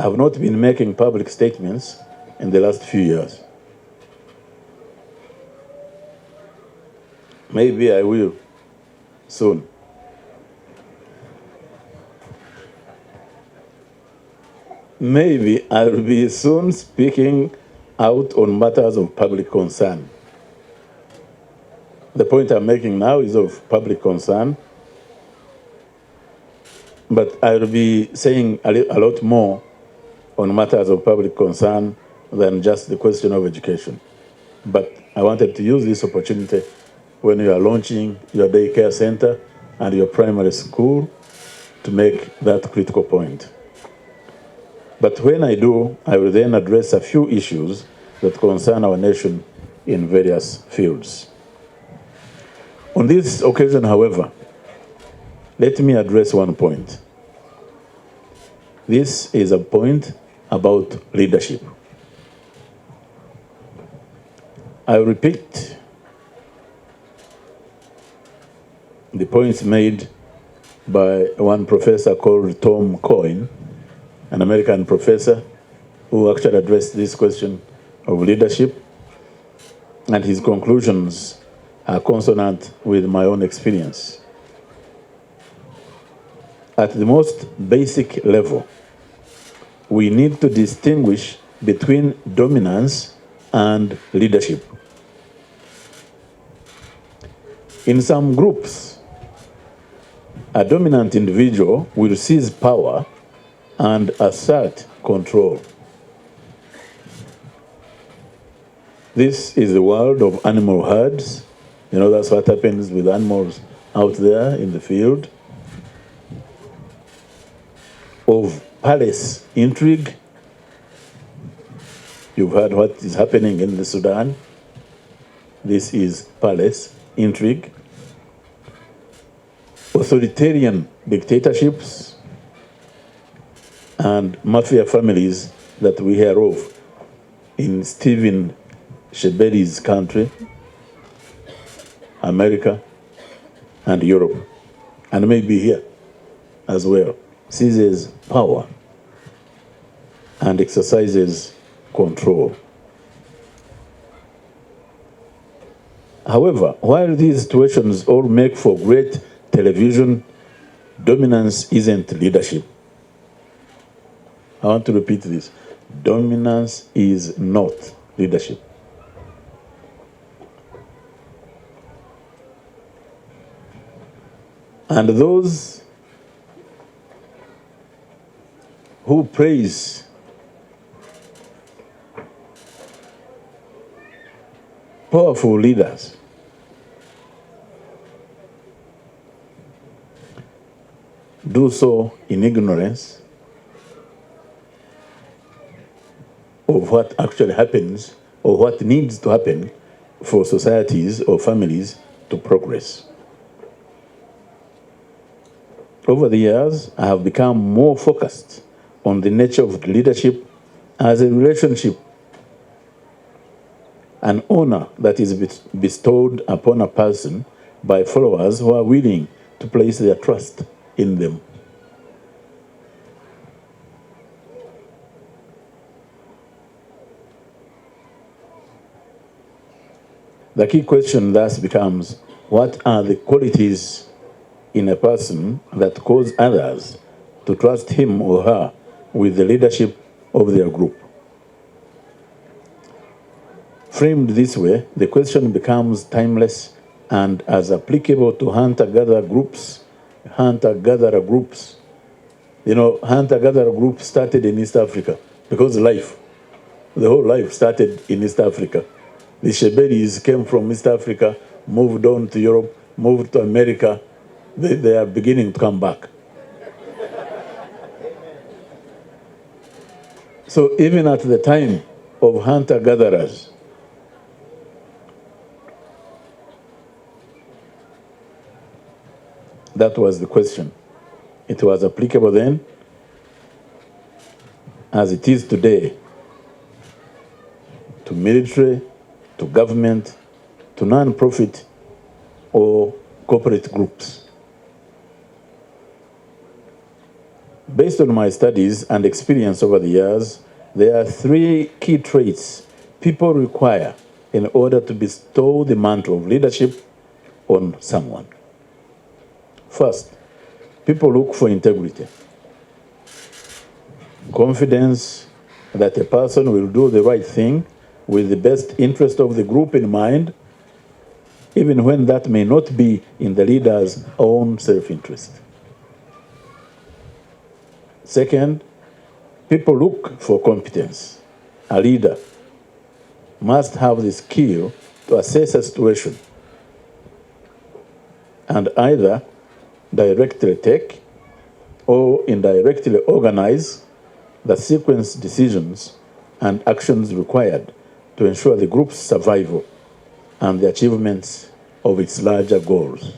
I have not been making public statements in the last few years. Maybe I will soon. Maybe I will be soon speaking out on matters of public concern. The point I'm making now is of public concern, but I will be saying a lot more on matters of public concern than just the question of education. But I wanted to use this opportunity when you are launching your daycare center and your primary school to make that critical point. But when I do, I will then address a few issues that concern our nation in various fields. On this occasion, however, let me address one point. This is a point about leadership. I repeat the points made by one professor called Tom Coyne, an American professor who actually addressed this question of leadership, and his conclusions are consonant with my own experience. At the most basic level, we need to distinguish between dominance and leadership. In some groups, a dominant individual will seize power and assert control. This is the world of animal herds. You know, that's what happens with animals out there in the field. Of palace intrigue. You've heard what is happening in the Sudan. This is palace intrigue. Authoritarian dictatorships and mafia families that we hear of in Stephen Shebeli's country, America, and Europe, and maybe here as well, seizes power and exercises control. However, while these situations all make for great television, dominance isn't leadership. I want to repeat this. Dominance is not leadership. And those who praise powerful leaders do so in ignorance of what actually happens or what needs to happen for societies or families to progress. Over the years, I have become more focused on the nature of leadership as a relationship, an honor that is bestowed upon a person by followers who are willing to place their trust in them. The key question thus becomes, what are the qualities in a person that cause others to trust him or her with the leadership of their group? Framed this way, the question becomes timeless and as applicable to hunter-gatherer groups. You know, hunter-gatherer groups started in East Africa because the whole life started in East Africa. The Shebelis came from East Africa, moved on to Europe, moved to America. They are beginning to come back. So even at the time of hunter-gatherers, that was the question. It was applicable then, as it is today, to military, to government, to non-profit or corporate groups. Based on my studies and experience over the years, there are three key traits people require in order to bestow the mantle of leadership on someone. First, people look for integrity, confidence that a person will do the right thing with the best interest of the group in mind, even when that may not be in the leader's own self-interest. Second, people look for competence. A leader must have the skill to assess a situation and either directly take or indirectly organize the sequence decisions and actions required to ensure the group's survival and the achievements of its larger goals.